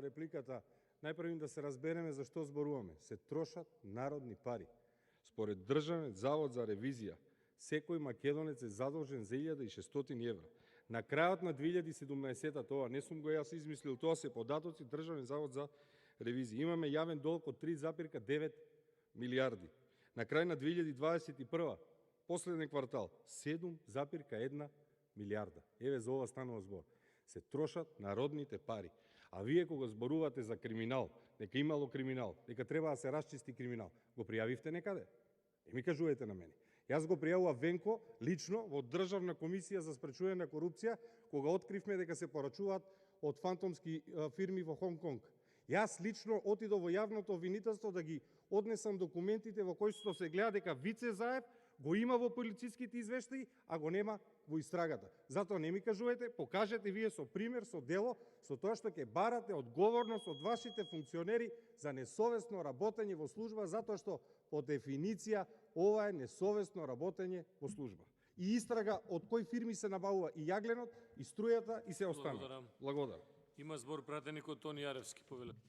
за репликата. Најпрво да се разбереме за што зборуваме. Се трошат народни пари. Според Државен завод за ревизија, секој македонец е задолжен за 1600 евра. На крајот на 2017, тоа не сум го јас измислил, тоа се податоци Државен завод за ревизија. Имаме јавен долг од 3,9 милиарди. На крај на 2021, последен квартал, 7,1 милиарда. Еве за ова станува збор. Се трошат народните пари. А вие кога зборувате за криминал, дека имало криминал, дека треба да се расчисти криминал, го пријавивте некаде? Не ми кажувате на мене. Јас го пријавува Венко лично во Државна комисија за спречување на корупција, кога откривме дека се порачуваат од фантомски фирми во Хонг Конг. Јас лично отидов во јавното обвинителство да ги однесам документите во кои што се гледа дека Вице Заев го има во полициските извештаи, а го нема во истрагата. Затоа не ми кажувате, покажете вие со пример, со дело, со тоа што ќе барате одговорност од вашите функционери за несовесно работење во служба, затоа што по дефиниција ова е несовесно работење во служба. И истрага од кои фирми се набавува и јагленот, и струјата, и се останало. Благодарам. Има збор пратеник од Тони Јаревски, повелете.